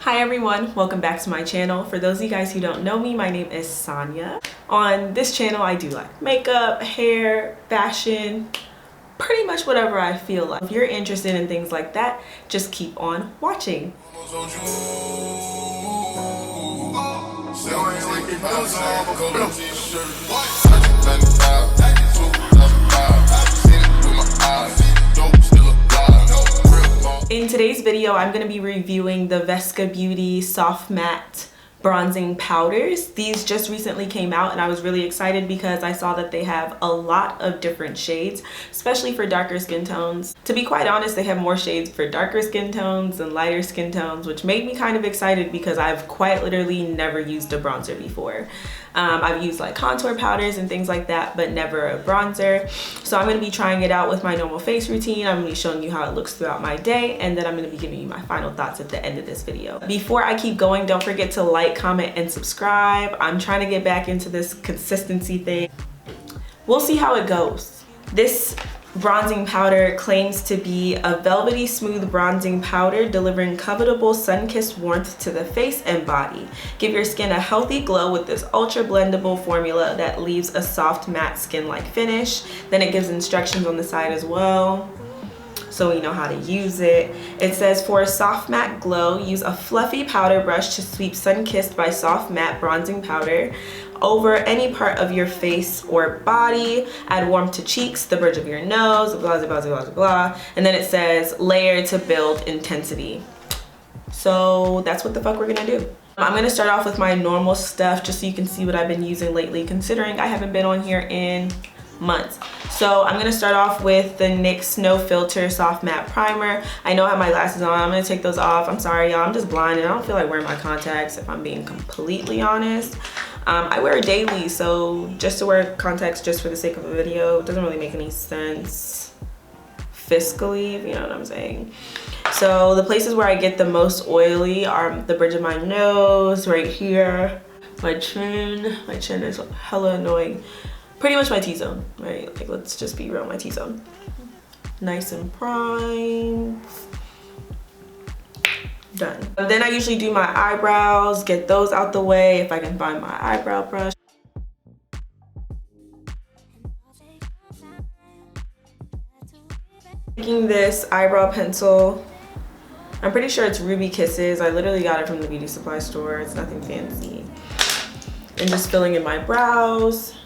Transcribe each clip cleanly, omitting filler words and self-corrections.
Hi everyone, welcome back to my channel. For those of you guys who don't know me, my name is Sanya. On this channel I do like makeup, hair, fashion, pretty much whatever I feel like. If you're interested in things like that, just keep on watching. In today's video, I'm going to be reviewing the Vesca Beauty Soft Matte Bronzing Powders. These just recently came out and I was really excited because I saw that they have a lot of different shades, especially for darker skin tones. To be quite honest, they have more shades for darker skin tones than lighter skin tones, which made me kind of excited because I've quite literally never used a bronzer before. I've used like contour powders and things like that, but never a bronzer. So I'm going to be trying it out with my normal face routine. I'm going to be showing you how it looks throughout my day, and then I'm going to be giving you my final thoughts at the end of this video. Before I keep going, don't forget to like, comment, and subscribe. I'm trying to get back into this consistency thing. We'll see how it goes. This bronzing powder claims to be a velvety smooth bronzing powder delivering covetable sun-kissed warmth to the face and body. Give your skin a healthy glow with this ultra blendable formula that leaves a soft matte skin-like finish. Then it gives instructions on the side as well, so we know how to use it. It says, for a soft matte glow, use a fluffy powder brush to sweep sun-kissed by soft matte bronzing powder over any part of your face or body. Add warmth to cheeks, the bridge of your nose, blah, blah, blah, blah, blah. And then it says, layer to build intensity. So that's what the fuck we're gonna do. I'm gonna start off with my normal stuff just so you can see what I've been using lately, considering I haven't been on here in months. So I'm gonna start off with the NYX No Filter Soft Matte Primer. I know I have my glasses on. I'm gonna take those off. I'm sorry, y'all. I'm just blind and I don't feel like wearing my contacts, if I'm being completely honest. I wear it daily, so just to wear contacts just for the sake of a video doesn't really make any sense fiscally, if you know what I'm saying. So the places where I get the most oily are the bridge of my nose, right here, my chin. My chin is hella annoying. Pretty much my T-zone, right? Like, let's just be real, my T-zone. Nice and primed. Done. And then I usually do my eyebrows, get those out the way if I can find my eyebrow brush. Taking this eyebrow pencil, I'm pretty sure it's Ruby Kisses. I literally got it from the beauty supply store. It's nothing fancy. And just filling in my brows.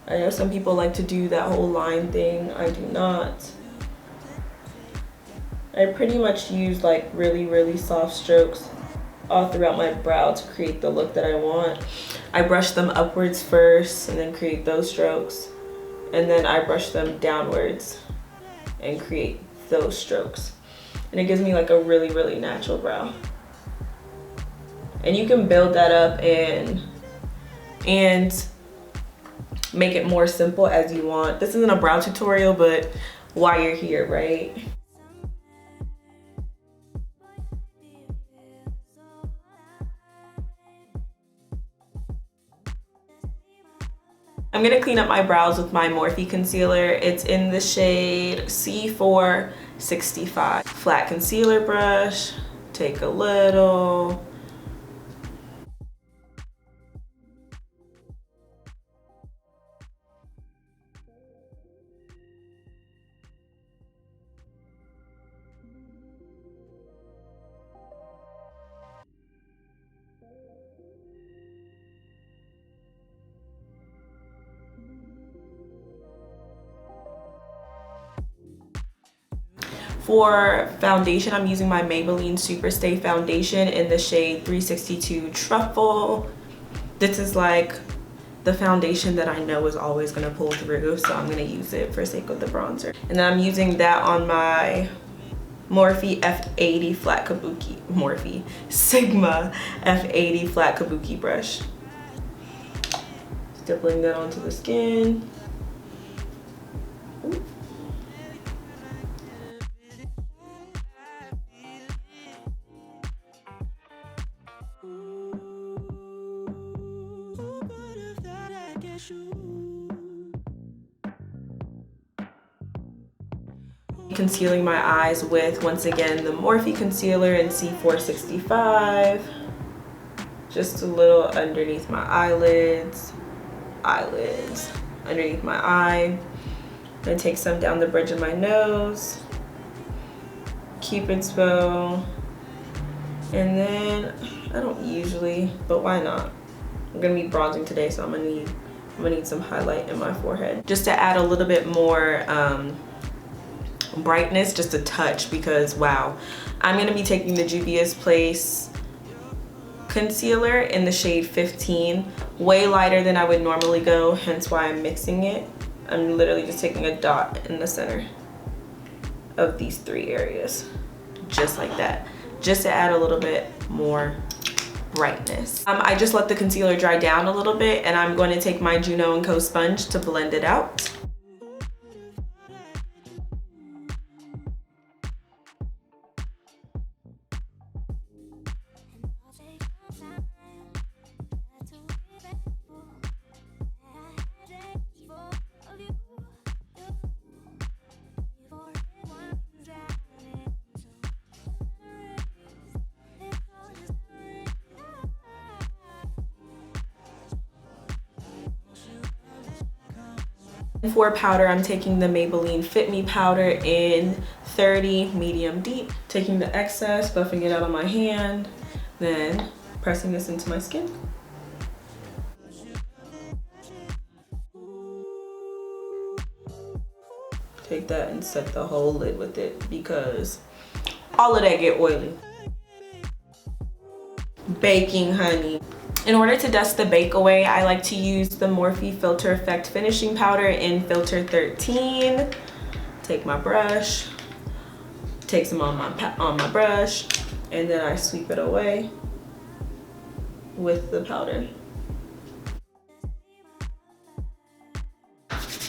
I know some people like to do that whole line thing. I do not. I pretty much use like really soft strokes all throughout my brow to create the look that I want. I brush them upwards first and then create those strokes. And then I brush them downwards and create those strokes. And it gives me like a really natural brow. And you can build that up and make it more simple as you want. This isn't a brow tutorial, but while you're here, right? I'm gonna clean up my brows with my Morphe concealer. It's in the shade C465. Flat concealer brush, take a little. For foundation, I'm using my Maybelline Superstay foundation in the shade 362 Truffle. This is like the foundation that I know is always gonna pull through, so I'm gonna use it for sake of the bronzer. And then I'm using that on my Morphe F80 flat kabuki, Morphe Sigma F80 flat kabuki brush. Stippling that onto the skin. Ooh. Concealing my eyes with, once again, the Morphe concealer in C465. Just a little underneath my eyelids, underneath my eye. I'm gonna take some down the bridge of my nose, Cupid's bow, and then I don't usually, but why not? I'm gonna be bronzing today, so I'm gonna need some highlight in my forehead just to add a little bit more brightness, just a touch, because wow. I'm gonna be taking the Juvia's Place concealer in the shade 15, way lighter than I would normally go, hence why I'm mixing it. I'm literally just taking a dot in the center of these 3 areas, just like that, just to add a little bit more brightness. I just let the concealer dry down a little bit, and I'm going to take my Juno & Co sponge to blend it out. For powder, I'm taking the Maybelline Fit Me powder in 30 medium deep, taking the excess, buffing it out on my hand, then pressing this into my skin. Take that and set the whole lid with it, because all of that get oily. Baking honey. In order to dust the bake away, I like to use the Morphe Filter Effect Finishing Powder in Filter 13. Take my brush, take some on my brush, and then I sweep it away with the powder.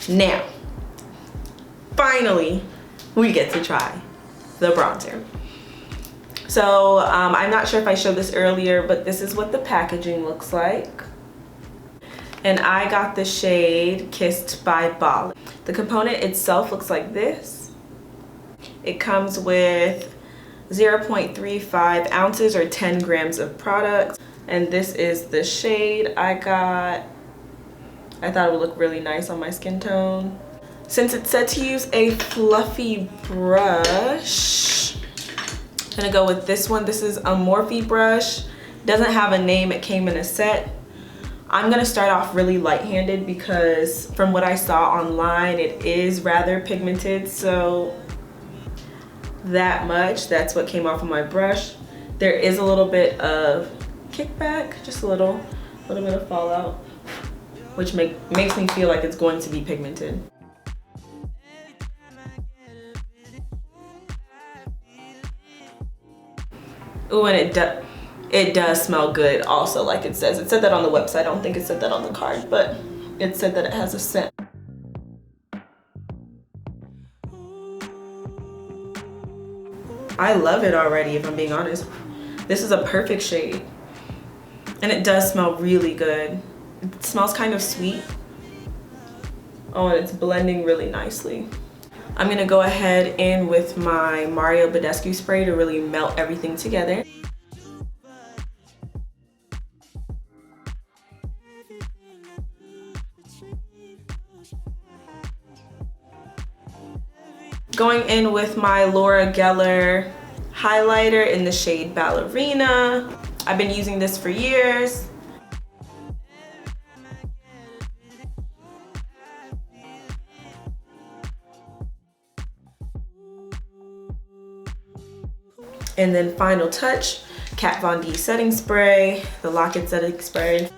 Now, finally, we get to try the bronzer. So I'm not sure if I showed this earlier, but this is what the packaging looks like. And I got the shade Kissed by Bali. The component itself looks like this. It comes with 0.35 ounces or 10 grams of product. And this is the shade I got. I thought it would look really nice on my skin tone. Since it said to use a fluffy brush, I'm gonna go with this one. This is a Morphe brush. Doesn't have a name, it came in a set. I'm gonna start off really light-handed because from what I saw online, it is rather pigmented, so that's what came off of my brush. There is a little bit of kickback, just a little bit of fallout, which makes me feel like it's going to be pigmented. Ooh, and it does smell good also, like it says. It said that on the website. I don't think it said that on the card, but it said that it has a scent. I love it already, if I'm being honest. This is a perfect shade. And it does smell really good. It smells kind of sweet. Oh, and it's blending really nicely. I'm gonna go ahead in with my Mario Badescu spray to really melt everything together. Going in with my Laura Geller highlighter in the shade Ballerina. I've been using this for years. And then final touch, Kat Von D setting spray, the Lock-It setting spray.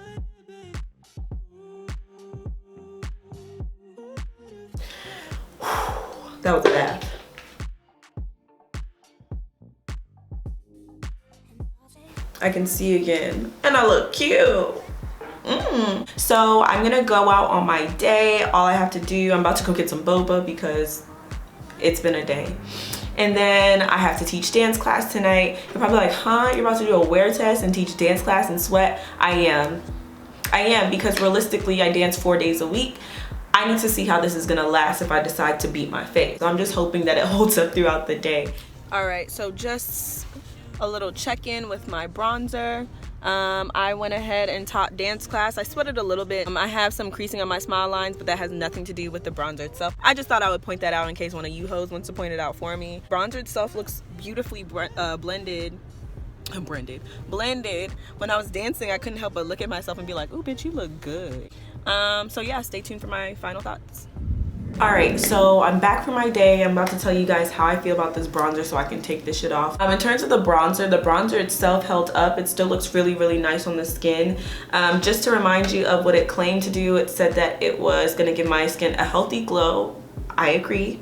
That was a bath. I can see again, and I look cute. So I'm gonna go out on my day. All I have to do, I'm about to go get some boba because it's been a day. And then I have to teach dance class tonight. You're probably like, huh? You're about to do a wear test and teach dance class and sweat? I am because realistically I dance 4 days a week. I need to see how this is gonna last if I decide to beat my face. So I'm just hoping that it holds up throughout the day. All right, so just a little check-in with my bronzer. I went ahead and taught dance class. I sweated a little bit. I have some creasing on my smile lines, but that has nothing to do with the bronzer itself. I just thought I would point that out in case one of you hoes wants to point it out for me. Bronzer itself looks beautifully blended. When I was dancing, I couldn't help but look at myself and be like, "Ooh, bitch, you look good." So yeah, stay tuned for my final thoughts. Alright, so I'm back for my day. I'm about to tell you guys how I feel about this bronzer so I can take this shit off. In terms of the bronzer itself held up. It still looks really, really nice on the skin. Just to remind you of what it claimed to do, it said that it was going to give my skin a healthy glow. I agree.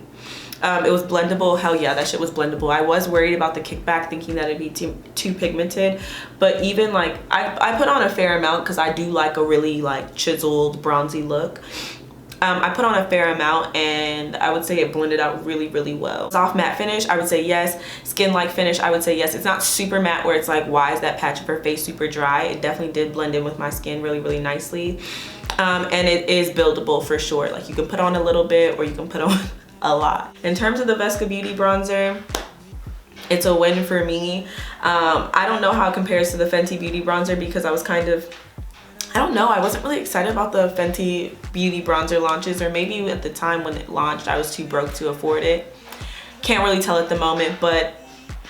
It was blendable. Hell yeah, that shit was blendable. I was worried about the kickback, thinking that it'd be too pigmented, but even like I put on a fair amount because I do like a really like chiseled bronzy look. I put on a fair amount and I would say it blended out really, really well. Soft matte finish, I would say yes. Skin-like finish, I would say yes. It's not super matte where it's like, why is that patch of her face super dry? It definitely did blend in with my skin really, really nicely. And it is buildable for sure. Like you can put on a little bit or you can put on a lot. In terms of the Vesca Beauty bronzer, it's a win for me. I don't know how it compares to the Fenty Beauty bronzer because I was kind of, I don't know, I wasn't really excited about the Fenty Beauty bronzer launches, or maybe at the time when it launched I was too broke to afford it. Can't really tell at the moment, but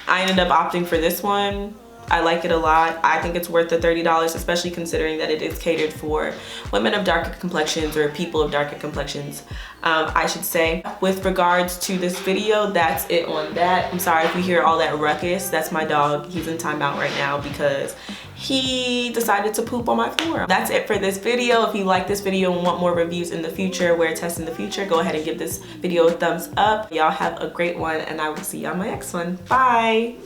I ended up opting for this one. I like it a lot. I think it's worth the $30, especially considering that it is catered for women of darker complexions, or people of darker complexions, I should say. With regards to this video, that's it on that. I'm sorry if you hear all that ruckus. That's my dog. He's in timeout right now because he decided to poop on my floor. That's it for this video. If you like this video and want more reviews in the future, wear tests in the future, go ahead and give this video a thumbs up. Y'all have a great one and I will see you on my next one. Bye.